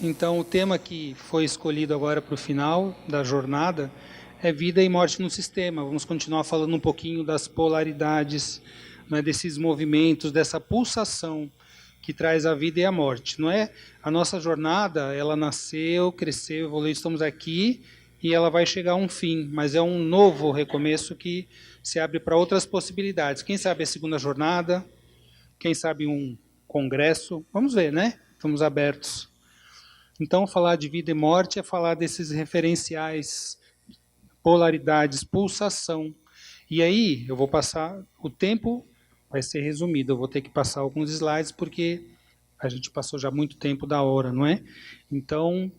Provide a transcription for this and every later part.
Então, o tema que foi escolhido agora para o final da jornada é vida e morte no sistema. Vamos continuar falando um pouquinho das polaridades, né, desses movimentos, dessa pulsação que traz a vida e a morte. Não é? A nossa jornada, ela nasceu, cresceu, evoluiu, estamos aqui e ela vai chegar a um fim, mas é um novo recomeço que se abre para outras possibilidades. Quem sabe a segunda jornada, quem sabe um congresso, vamos ver, né? Estamos abertos. Então, falar de vida e morte é falar desses referenciais, polaridades, pulsação. E aí, eu vou passar, o tempo vai ser resumido, eu vou ter que passar alguns slides, porque a gente passou já muito tempo da hora, não é? Então,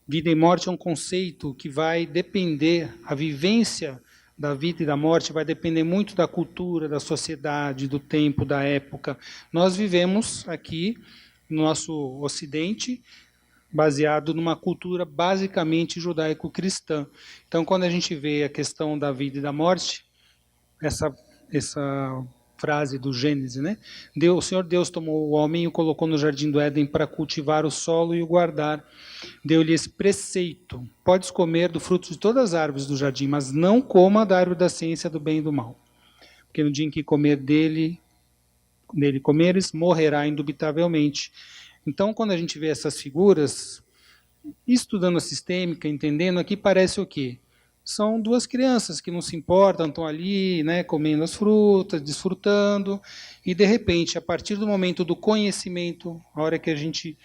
vida e morte é um conceito que vai depender, a vivência da vida e da morte vai depender muito da cultura, da sociedade, do tempo, da época. Nós vivemos aqui, no nosso Ocidente, baseado numa cultura basicamente judaico-cristã. Então, quando a gente vê a questão da vida e da morte, essa frase do Gênesis, né? O Senhor Deus tomou o homem e o colocou no jardim do Éden para cultivar o solo e o guardar. Deu-lhe esse preceito: podes comer do fruto de todas as árvores do jardim, mas não coma da árvore da ciência do bem e do mal. Porque no dia em que comer dele comeres, morrerá indubitavelmente. Então, quando a gente vê essas figuras, estudando a sistêmica, entendendo, aqui parece o quê? São duas crianças que não se importam, estão ali, né, comendo as frutas, desfrutando, e de repente, a partir do momento do conhecimento, a hora que a gente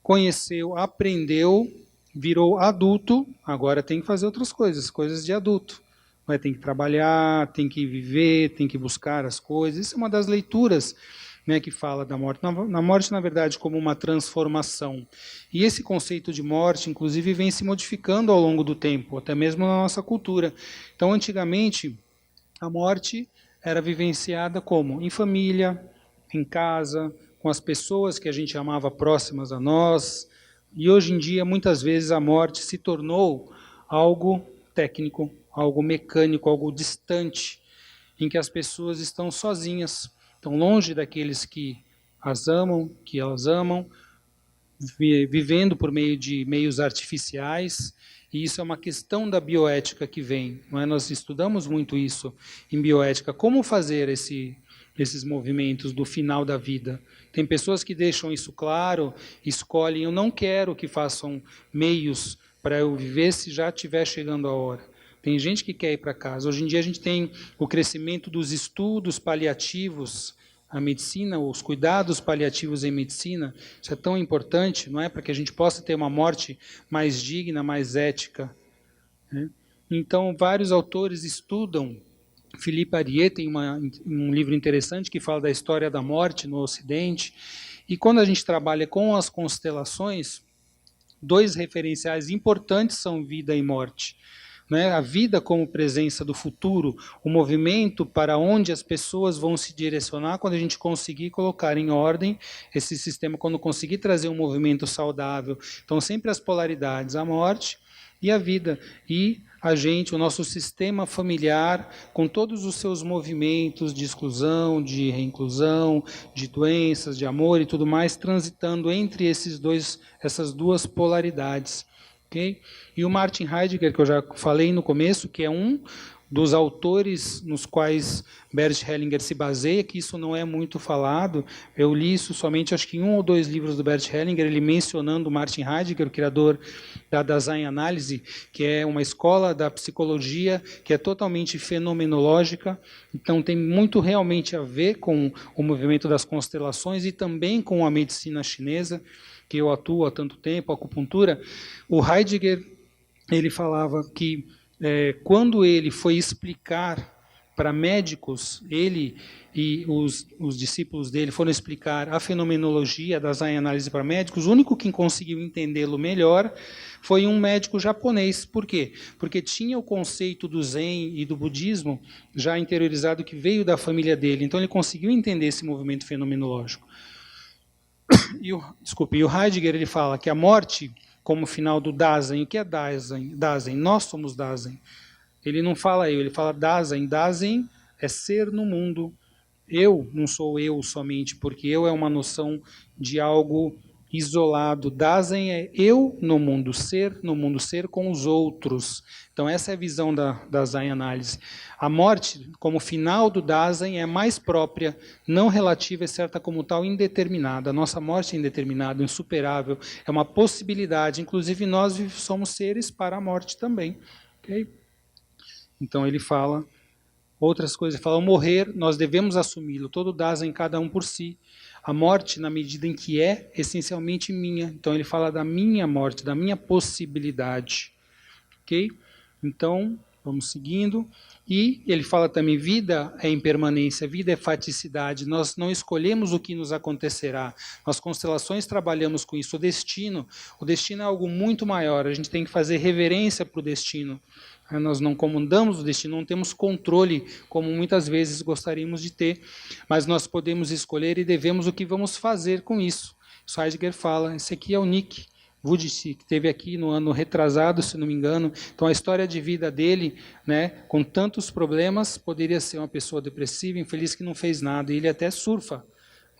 conheceu, aprendeu, virou adulto, agora tem que fazer outras coisas, coisas de adulto. Tem que trabalhar, tem que viver, tem que buscar as coisas. Isso é uma das leituras, né, que fala da morte. Na morte, na verdade, como uma transformação. E esse conceito de morte, inclusive, vem se modificando ao longo do tempo, até mesmo na nossa cultura. Então, antigamente, a morte era vivenciada como? Em família, em casa, com as pessoas que a gente amava próximas a nós. E hoje em dia, muitas vezes, a morte se tornou algo técnico, algo mecânico, algo distante, em que as pessoas estão sozinhas, estão longe daqueles que as amam, que elas amam, vivendo por meio de meios artificiais, e isso é uma questão da bioética que vem. Não é? Nós estudamos muito isso em bioética, como fazer esses movimentos do final da vida. Tem pessoas que deixam isso claro, escolhem, eu não quero que façam meios para eu viver se já estiver chegando a hora. Tem gente que quer ir para casa. Hoje em dia a gente tem o crescimento dos estudos paliativos, a medicina, os cuidados paliativos em medicina. Isso é tão importante, não é? Para que a gente possa ter uma morte mais digna, mais ética. Né? Então, vários autores estudam. Philippe Arié tem um livro interessante que fala da história da morte no Ocidente. E quando a gente trabalha com as constelações, dois referenciais importantes são vida e morte. Né? A vida como presença do futuro, o movimento para onde as pessoas vão se direcionar quando a gente conseguir colocar em ordem esse sistema, quando conseguir trazer um movimento saudável. Então, sempre as polaridades, a morte e a vida. E a gente, o nosso sistema familiar, com todos os seus movimentos de exclusão, de reinclusão, de doenças, de amor e tudo mais, transitando entre essas duas polaridades. Okay? E o Martin Heidegger, que eu já falei no começo, que é um dos autores nos quais Bert Hellinger se baseia, que isso não é muito falado. Eu li isso somente, acho que em um ou dois livros do Bert Hellinger, ele mencionando Martin Heidegger, o criador da Dasein Analyse, que é uma escola da psicologia que é totalmente fenomenológica. Então tem muito realmente a ver com o movimento das constelações e também com a medicina chinesa, que eu atuo há tanto tempo, a acupuntura. O Heidegger, ele falava que quando ele foi explicar para médicos, ele e os discípulos dele foram explicar a fenomenologia das análise para médicos, o único que conseguiu entendê-lo melhor foi um médico japonês. Por quê? Porque tinha o conceito do Zen e do budismo já interiorizado, que veio da família dele. Então ele conseguiu entender esse movimento fenomenológico. E o Heidegger, ele fala que a morte, como final do Dasein, o que é Dasein? Dasein, nós somos Dasein. Ele não fala eu, ele fala Dasein. Dasein é ser no mundo. Eu não sou eu somente, porque eu é uma noção de algo isolado. Dasein é eu no mundo ser com os outros. Então essa é a visão da Dasein análise. A morte, como final do Dasein, é mais própria, não relativa, é certa como tal, indeterminada. A nossa morte é indeterminada, insuperável, é uma possibilidade. Inclusive nós somos seres para a morte também. Okay? Então ele fala outras coisas, ele fala, morrer, nós devemos assumi-lo, todo Dasein, cada um por si. A morte, na medida em que é essencialmente minha. Então ele fala da minha morte, da minha possibilidade. Ok? Então, vamos seguindo. E ele fala também, vida é impermanência, vida é faticidade. Nós não escolhemos o que nos acontecerá. As constelações trabalhamos com isso. O destino é algo muito maior. A gente tem que fazer reverência para o destino. Nós não comandamos o destino, não temos controle, como muitas vezes gostaríamos de ter, mas nós podemos escolher e devemos o que vamos fazer com isso. Heidegger fala, esse aqui é o Nick Vujicic, que esteve aqui no ano retrasado, se não me engano. Então a história de vida dele, né, com tantos problemas, poderia ser uma pessoa depressiva, infeliz, que não fez nada, e ele até surfa.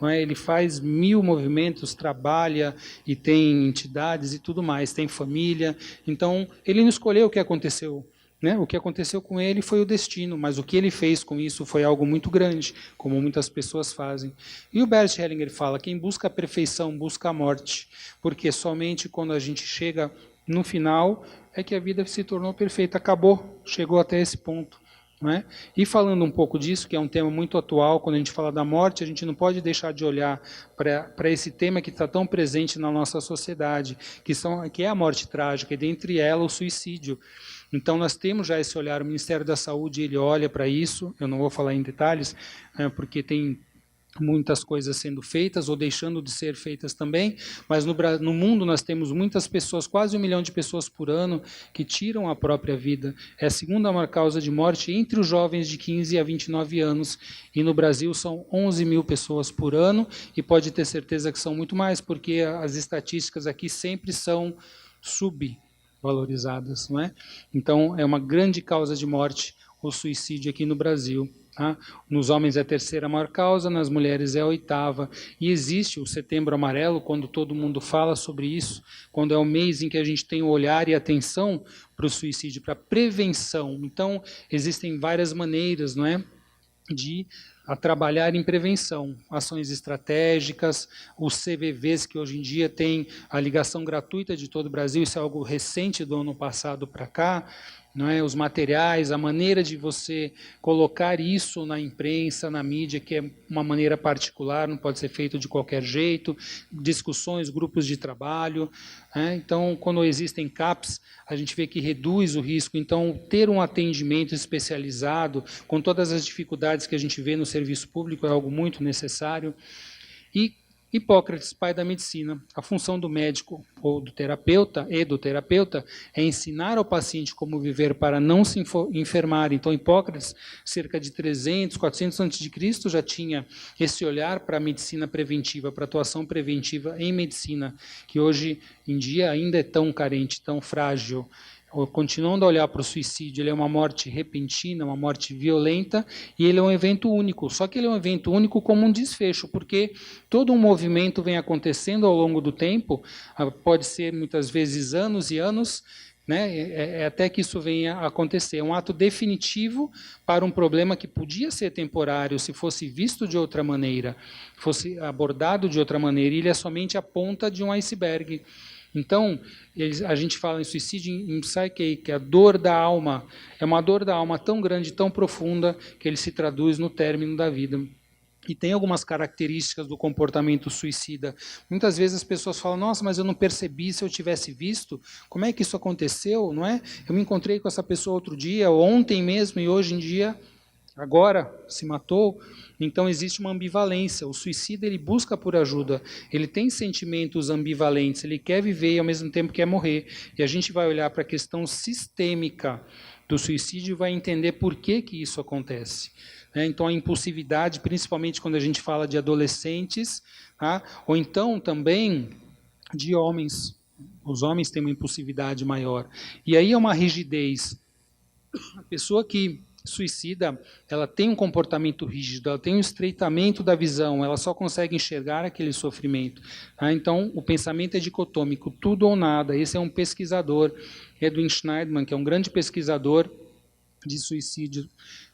Não é? Ele faz 1000 movimentos, trabalha e tem entidades e tudo mais, tem família. Então ele não escolheu o que aconteceu. Né? O que aconteceu com ele foi o destino, mas o que ele fez com isso foi algo muito grande, como muitas pessoas fazem. E o Bert Hellinger fala, quem busca a perfeição busca a morte, porque somente quando a gente chega no final é que a vida se tornou perfeita, acabou, chegou até esse ponto. Não é? E falando um pouco disso, que é um tema muito atual, quando a gente fala da morte, a gente não pode deixar de olhar para esse tema que está tão presente na nossa sociedade, que é a morte trágica, e dentre ela o suicídio. Então nós temos já esse olhar, o Ministério da Saúde ele olha para isso, eu não vou falar em detalhes, porque tem muitas coisas sendo feitas ou deixando de ser feitas também, mas no mundo nós temos muitas pessoas, quase 1 milhão de pessoas por ano, que tiram a própria vida. É a segunda maior causa de morte entre os jovens de 15 a 29 anos, e no Brasil são 11 mil pessoas por ano, e pode ter certeza que são muito mais, porque as estatísticas aqui sempre são subvalorizadas, não é? Então é uma grande causa de morte o suicídio aqui no Brasil. Tá? Nos homens é a terceira maior causa, nas mulheres é a oitava. E existe o Setembro Amarelo, quando todo mundo fala sobre isso, quando é o mês em que a gente tem o olhar e atenção para o suicídio, para a prevenção. Então, existem várias maneiras, não é, de trabalhar em prevenção, ações estratégicas, os CVVs, que hoje em dia tem a ligação gratuita de todo o Brasil, isso é algo recente do ano passado para cá, não é? Os materiais, a maneira de você colocar isso na imprensa, na mídia, que é uma maneira particular, não pode ser feito de qualquer jeito, discussões, grupos de trabalho. Então, quando existem CAPs, a gente vê que reduz o risco. Então, ter um atendimento especializado, com todas as dificuldades que a gente vê no serviço público, é algo muito necessário. E Hipócrates, pai da medicina, a função do médico ou do terapeuta é ensinar ao paciente como viver para não se enfermar. Então, Hipócrates, cerca de 300, 400 a.C., já tinha esse olhar para a medicina preventiva, para a atuação preventiva em medicina, que hoje em dia ainda é tão carente, tão frágil. Continuando a olhar para o suicídio, ele é uma morte repentina, uma morte violenta, e ele é um evento único. Só que ele é um evento único como um desfecho, porque todo um movimento vem acontecendo ao longo do tempo, pode ser muitas vezes anos e anos, né, até que isso venha a acontecer. É um ato definitivo para um problema que podia ser temporário, se fosse visto de outra maneira, fosse abordado de outra maneira, e ele é somente a ponta de um iceberg. Então, a gente fala em suicídio em Psyche, que a dor da alma é uma dor da alma tão grande, tão profunda, que ele se traduz no término da vida. E tem algumas características do comportamento suicida. Muitas vezes as pessoas falam, nossa, mas eu não percebi, se eu tivesse visto, como é que isso aconteceu, não é? Eu me encontrei com essa pessoa outro dia, ontem mesmo, e hoje em dia, agora, se matou. Então existe uma ambivalência. O suicida ele busca por ajuda, ele tem sentimentos ambivalentes, ele quer viver e ao mesmo tempo quer morrer. E a gente vai olhar para a questão sistêmica do suicídio e vai entender por que isso acontece. Então a impulsividade, principalmente quando a gente fala de adolescentes, tá? Ou então também de homens. Os homens têm uma impulsividade maior. E aí é uma rigidez. A pessoa que suicida, ela tem um comportamento rígido, ela tem um estreitamento da visão, ela só consegue enxergar aquele sofrimento. Tá? Então, o pensamento é dicotômico, tudo ou nada. Esse é um pesquisador, Edwin Schneidman, que é um grande pesquisador de suicídio.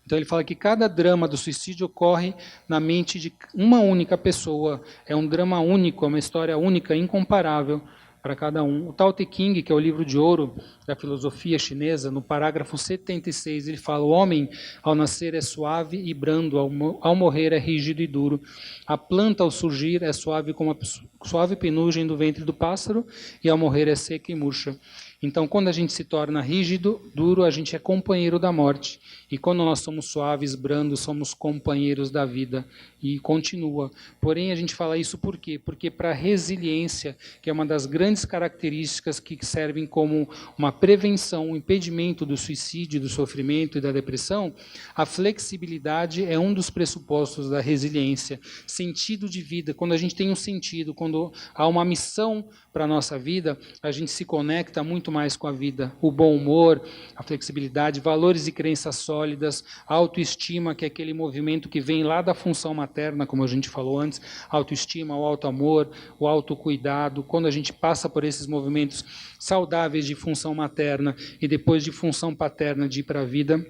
Então, ele fala que cada drama do suicídio ocorre na mente de uma única pessoa. É um drama único, é uma história única, incomparável para cada um. O Tao Te Ching, que é o livro de ouro da filosofia chinesa, no parágrafo 76, ele fala: o homem, ao nascer, é suave e brando, ao morrer é rígido e duro. A planta, ao surgir, é suave como a suave penugem do ventre do pássaro, e ao morrer é seca e murcha. Então, quando a gente se torna rígido, duro, a gente é companheiro da morte. E quando nós somos suaves, brandos, somos companheiros da vida. E continua. Porém, a gente fala isso por quê? Porque para a resiliência, que é uma das grandes características que servem como uma prevenção, um impedimento do suicídio, do sofrimento e da depressão, a flexibilidade é um dos pressupostos da resiliência. Sentido de vida. Quando a gente tem um sentido, quando há uma missão para a nossa vida, a gente se conecta muito mais com a vida. O bom humor, a flexibilidade, valores e crenças sólidas, a autoestima, que é aquele movimento que vem lá da função materna, como a gente falou antes, a autoestima, o auto-amor, o autocuidado. Quando a gente passa por esses movimentos saudáveis de função materna e depois de função paterna de ir para a vida,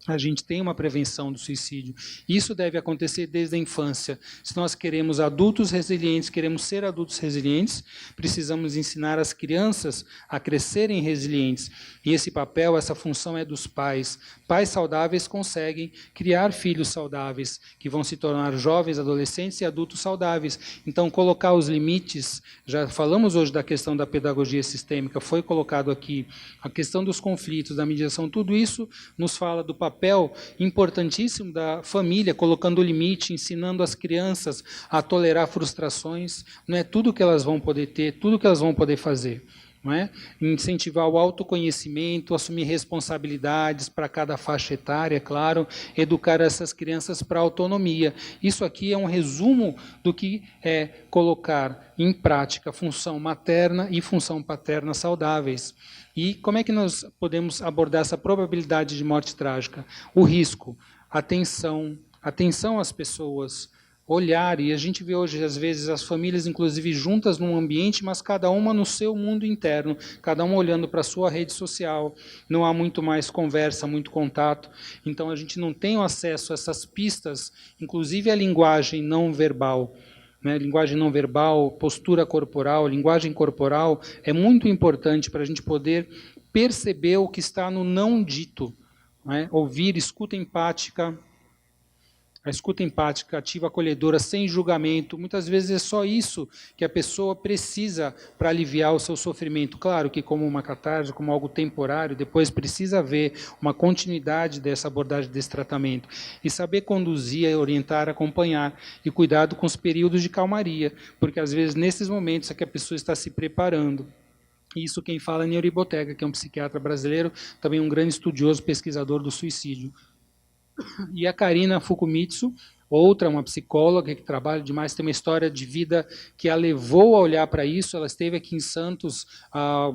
a gente tem uma prevenção do suicídio. Isso deve acontecer desde a infância. Se nós queremos adultos resilientes, queremos ser adultos resilientes, precisamos ensinar as crianças a crescerem resilientes. E esse papel, essa função é dos pais. Pais saudáveis conseguem criar filhos saudáveis, que vão se tornar jovens, adolescentes e adultos saudáveis. Então, colocar os limites, já falamos hoje da questão da pedagogia sistêmica, foi colocado aqui, a questão dos conflitos, da mediação, tudo isso nos fala do papel importantíssimo da família, colocando o limite, ensinando as crianças a tolerar frustrações. Não é tudo que elas vão poder ter, tudo que elas vão poder fazer. Não é? Incentivar o autoconhecimento, assumir responsabilidades para cada faixa etária, claro, educar essas crianças para a autonomia. Isso aqui é um resumo do que é colocar em prática a função materna e função paterna saudáveis. E como é que nós podemos abordar essa probabilidade de morte trágica? O risco, atenção às pessoas, olhar, e a gente vê hoje, às vezes, as famílias, inclusive, juntas num ambiente, mas cada uma no seu mundo interno, cada uma olhando para a sua rede social, não há muito mais conversa, muito contato, então a gente não tem acesso a essas pistas, inclusive a linguagem não verbal. Linguagem não verbal, postura corporal, linguagem corporal, é muito importante para a gente poder perceber o que está no não dito. Ouvir, escuta empática, a escuta empática, ativa, acolhedora, sem julgamento. Muitas vezes é só isso que a pessoa precisa para aliviar o seu sofrimento. Claro que como uma catarse, como algo temporário, depois precisa haver uma continuidade dessa abordagem, desse tratamento. E saber conduzir, orientar, acompanhar. E cuidado com os períodos de calmaria, porque às vezes nesses momentos é que a pessoa está se preparando. Isso quem fala é Neuri Botega, que é um psiquiatra brasileiro, também um grande estudioso, pesquisador do suicídio. E a Karina Fukumitsu, outra, uma psicóloga que trabalha demais, tem uma história de vida que a levou a olhar para isso. Ela esteve aqui em Santos há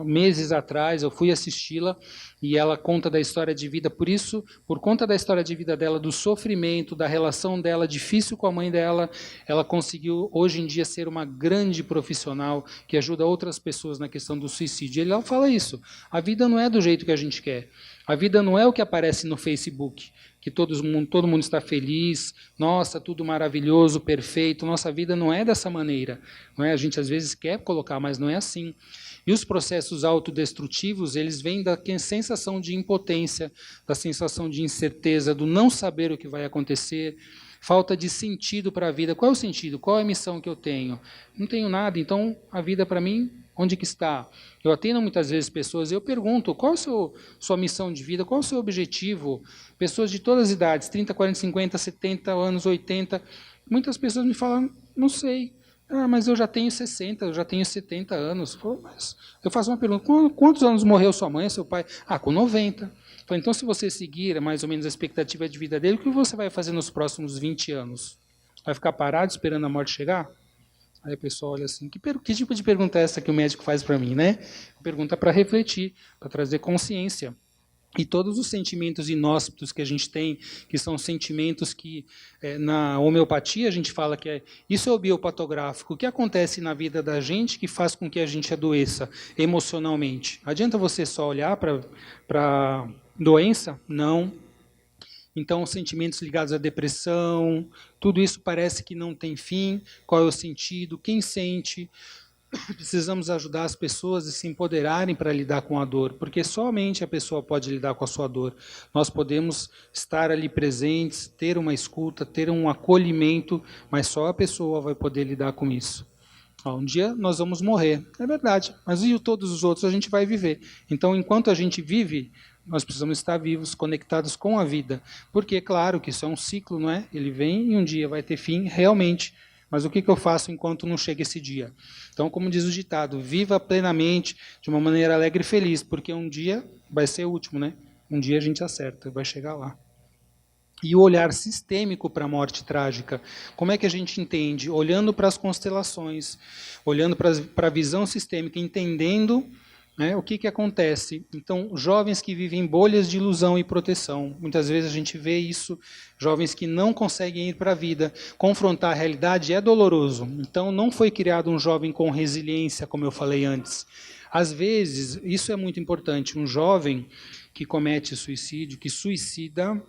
meses atrás, eu fui assisti-la, e ela conta da história de vida. Por isso, por conta da história de vida dela, do sofrimento, da relação dela difícil com a mãe dela, ela conseguiu, hoje em dia, ser uma grande profissional que ajuda outras pessoas na questão do suicídio. E ela fala isso, a vida não é do jeito que a gente quer. A vida não é o que aparece no Facebook, que todo mundo está feliz, nossa, tudo maravilhoso, perfeito. Nossa vida não é dessa maneira. Não é? A gente às vezes quer colocar, mas não é assim. E os processos autodestrutivos, eles vêm da sensação de impotência, da sensação de incerteza, do não saber o que vai acontecer, falta de sentido para a vida. Qual é o sentido? Qual é a missão que eu tenho? Não tenho nada, então a vida para mim, onde que está? Eu atendo muitas vezes pessoas e eu pergunto, qual é a sua missão de vida, qual é o seu objetivo? Pessoas de todas as idades, 30, 40, 50, 70 anos, 80, muitas pessoas me falam, não sei. Mas eu já tenho 60, eu já tenho 70 anos. Mas eu faço uma pergunta, quantos anos morreu sua mãe, seu pai? Com 90. Então, se você seguir mais ou menos a expectativa de vida dele, o que você vai fazer nos próximos 20 anos? Vai ficar parado esperando a morte chegar? Aí a pessoa olha assim, que tipo de pergunta é essa que o médico faz para mim, né? Pergunta para refletir, para trazer consciência. E todos os sentimentos inóspitos que a gente tem, que são sentimentos que na homeopatia a gente fala que isso é o biopatográfico. O que acontece na vida da gente que faz com que a gente adoeça emocionalmente? Adianta você só olhar para a doença? Não. Então, sentimentos ligados à depressão, tudo isso parece que não tem fim. Qual é o sentido? Quem sente? Precisamos ajudar as pessoas a se empoderarem para lidar com a dor, porque somente a pessoa pode lidar com a sua dor. Nós podemos estar ali presentes, ter uma escuta, ter um acolhimento, mas só a pessoa vai poder lidar com isso. Um dia nós vamos morrer, é verdade, mas e todos os outros a gente vai viver. Então, enquanto a gente vive, nós precisamos estar vivos, conectados com a vida, porque é claro que isso é um ciclo, não é? Ele vem e um dia vai ter fim, realmente. Mas o que eu faço enquanto não chega esse dia? Então, como diz o ditado, viva plenamente, de uma maneira alegre e feliz, porque um dia vai ser o último, né? Um dia a gente acerta, vai chegar lá. E o olhar sistêmico para a morte trágica. Como é que a gente entende? Olhando para as constelações, olhando para a visão sistêmica, entendendo o que acontece. Então, jovens que vivem em bolhas de ilusão e proteção. Muitas vezes a gente vê isso, jovens que não conseguem ir para a vida. Confrontar a realidade é doloroso. Então, não foi criado um jovem com resiliência, como eu falei antes. Às vezes, isso é muito importante, um jovem que comete suicídio, que suicida,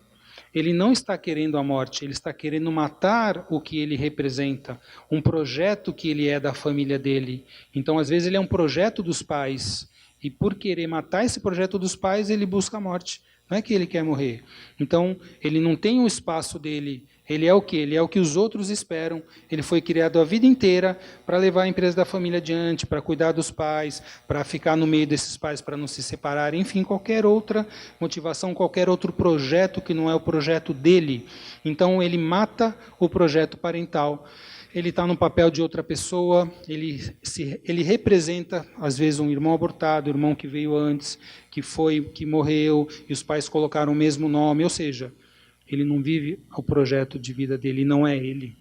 ele não está querendo a morte, ele está querendo matar o que ele representa, um projeto que ele é da família dele. Então, às vezes, ele é um projeto dos pais, e por querer matar esse projeto dos pais, ele busca a morte. Não é que ele quer morrer. Então, ele não tem o espaço dele. Ele é o quê? Ele é o que os outros esperam. Ele foi criado a vida inteira para levar a empresa da família adiante, para cuidar dos pais, para ficar no meio desses pais, para não se separarem. Enfim, qualquer outra motivação, qualquer outro projeto que não é o projeto dele. Então, ele mata o projeto parental. Ele está no papel de outra pessoa, ele representa, às vezes, um irmão abortado, um irmão que veio antes, que morreu, e os pais colocaram o mesmo nome, ou seja, ele não vive o projeto de vida dele, não é ele.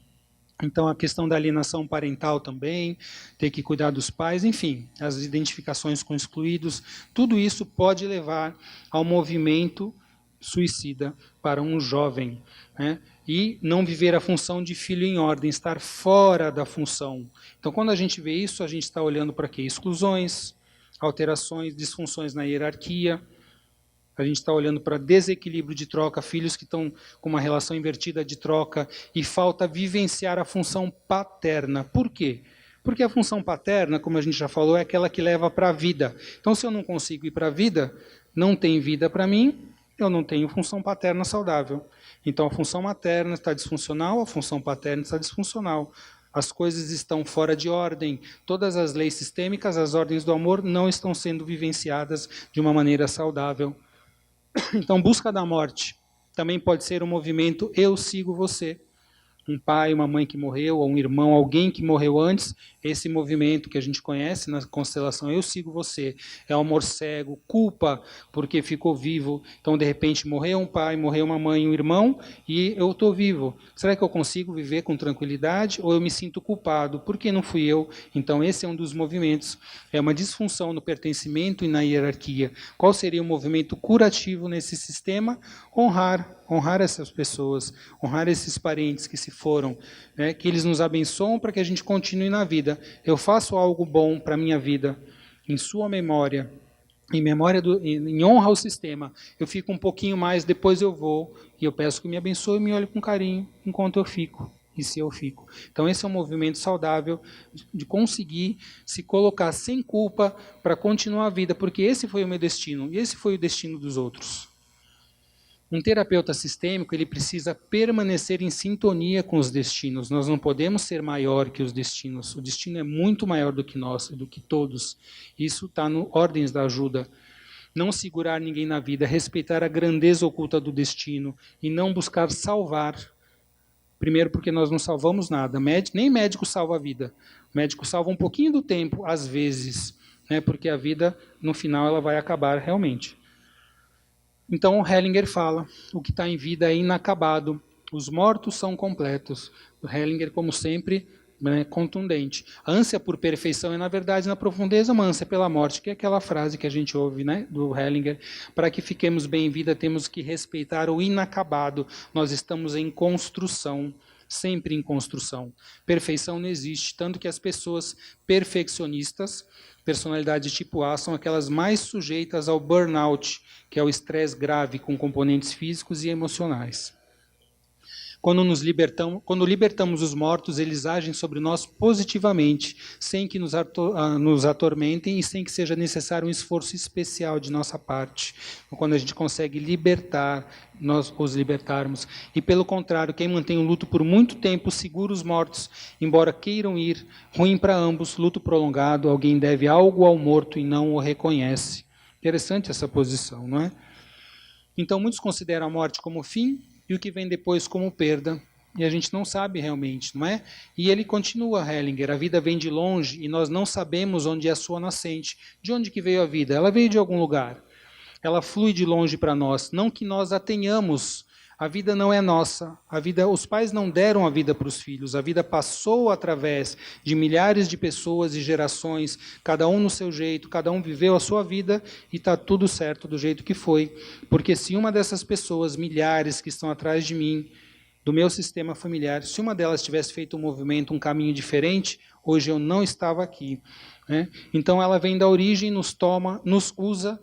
Então, a questão da alienação parental também, ter que cuidar dos pais, enfim, as identificações com excluídos, tudo isso pode levar ao movimento suicida para um jovem, né? E não viver a função de filho em ordem, estar fora da função. Então, quando a gente vê isso, a gente está olhando para quê? Exclusões, alterações, disfunções na hierarquia. A gente está olhando para desequilíbrio de troca, filhos que estão com uma relação invertida de troca, e falta vivenciar a função paterna. Por quê? Porque a função paterna, como a gente já falou, é aquela que leva para a vida. Então, se eu não consigo ir para a vida, não tem vida para mim, eu não tenho função paterna saudável. Então, a função materna está disfuncional, a função paterna está disfuncional. As coisas estão fora de ordem. Todas as leis sistêmicas, as ordens do amor, não estão sendo vivenciadas de uma maneira saudável. Então, busca da morte também pode ser um movimento eu sigo você. Um pai, uma mãe que morreu, ou um irmão, alguém que morreu antes, esse movimento que a gente conhece na constelação, eu sigo você, é o amor cego, culpa porque ficou vivo, então de repente morreu um pai, morreu uma mãe, um irmão, e eu estou vivo. Será que eu consigo viver com tranquilidade, ou eu me sinto culpado, porque não fui eu? Então esse é um dos movimentos, é uma disfunção no pertencimento e na hierarquia. Qual seria o movimento curativo nesse sistema? Honrar essas pessoas, honrar esses parentes que se foram, né, que eles nos abençoam para que a gente continue na vida. Eu faço algo bom para a minha vida, em sua memória, em honra ao sistema. Eu fico um pouquinho mais, depois eu vou, e eu peço que me abençoe e me olhe com carinho enquanto eu fico. E se eu fico. Então esse é um movimento saudável de conseguir se colocar sem culpa para continuar a vida, porque esse foi o meu destino, e esse foi o destino dos outros. Um terapeuta sistêmico, ele precisa permanecer em sintonia com os destinos. Nós não podemos ser maior que os destinos. O destino é muito maior do que nós, do que todos. Isso está no Ordens da Ajuda. Não segurar ninguém na vida, respeitar a grandeza oculta do destino e não buscar salvar. Primeiro porque nós não salvamos nada. Nem médico salva a vida. O médico salva um pouquinho do tempo, às vezes, né, porque a vida, no final, ela vai acabar realmente. Então, o Hellinger fala, o que está em vida é inacabado, os mortos são completos. O Hellinger, como sempre, né, contundente. A ânsia por perfeição é, na verdade, na profundeza, uma ânsia pela morte, que é aquela frase que a gente ouve, né, do Hellinger: para que fiquemos bem em vida, temos que respeitar o inacabado. Nós estamos em construção, sempre em construção. Perfeição não existe, tanto que as pessoas perfeccionistas, personalidade tipo A, são aquelas mais sujeitas ao burnout, que é o estresse grave com componentes físicos e emocionais. Quando libertamos os mortos, eles agem sobre nós positivamente, sem que nos atormentem e sem que seja necessário um esforço especial de nossa parte. Quando a gente consegue libertar, nós os libertarmos. E pelo contrário, quem mantém o luto por muito tempo segura os mortos, embora queiram ir, ruim para ambos, luto prolongado, alguém deve algo ao morto e não o reconhece. Interessante essa posição, não é? Então, muitos consideram a morte como fim e o que vem depois como perda. E a gente não sabe realmente, não é? E ele continua, Hellinger: a vida vem de longe e nós não sabemos onde é a sua nascente. De onde que veio a vida? Ela veio de algum lugar. Ela flui de longe para nós, não que nós a tenhamos. A vida não é nossa. A vida, os pais não deram a vida para os filhos. A vida passou através de milhares de pessoas e gerações, cada um no seu jeito, cada um viveu a sua vida e está tudo certo do jeito que foi. Porque se uma dessas pessoas, milhares que estão atrás de mim, do meu sistema familiar, se uma delas tivesse feito um movimento, um caminho diferente, hoje eu não estava aqui. Né? Então ela vem da origem, nos toma, nos usa,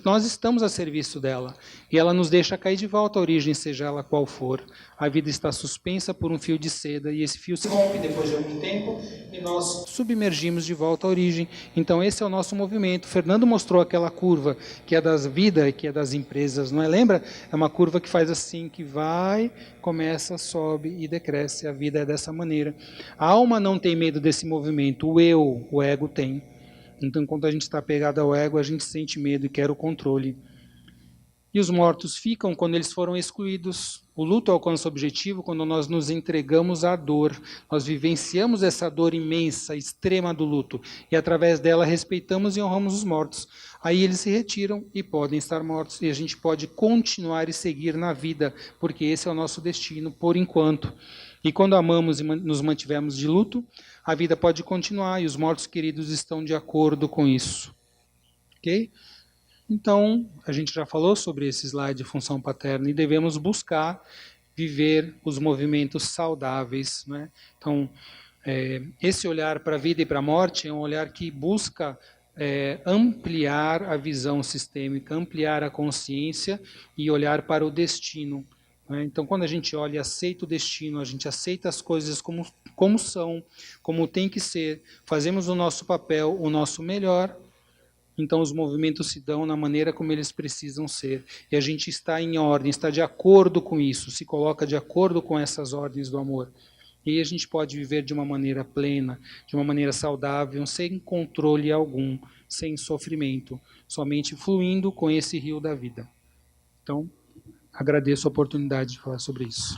nós estamos a serviço dela. E ela nos deixa cair de volta à origem, seja ela qual for. A vida está suspensa por um fio de seda, e esse fio se rompe depois de algum tempo, e nós submergimos de volta à origem. Então esse é o nosso movimento. Fernando mostrou aquela curva, que é das vidas e que é das empresas, não é? Lembra? É uma curva que faz assim, que vai, começa, sobe e decresce. A vida é dessa maneira. A alma não tem medo desse movimento, o ego tem. Então, quando a gente está apegado ao ego, a gente sente medo e quer o controle. E os mortos ficam quando eles foram excluídos. O luto alcança o objetivo quando nós nos entregamos à dor. Nós vivenciamos essa dor imensa, extrema do luto, e através dela respeitamos e honramos os mortos. Aí eles se retiram e podem estar mortos, e a gente pode continuar e seguir na vida, porque esse é o nosso destino por enquanto. E quando amamos e nos mantivermos de luto, a vida pode continuar e os mortos queridos estão de acordo com isso. Ok? Então, a gente já falou sobre esse slide de função paterna e devemos buscar viver os movimentos saudáveis. Né? Então, esse olhar para a vida e para a morte é um olhar que busca ampliar a visão sistêmica, ampliar a consciência e olhar para o destino. Então, quando a gente olha e aceita o destino, a gente aceita as coisas como são, como tem que ser, fazemos o nosso papel, o nosso melhor, então os movimentos se dão na maneira como eles precisam ser. E a gente está em ordem, está de acordo com isso, se coloca de acordo com essas ordens do amor. E aí a gente pode viver de uma maneira plena, de uma maneira saudável, sem controle algum, sem sofrimento, somente fluindo com esse rio da vida. Então, agradeço a oportunidade de falar sobre isso.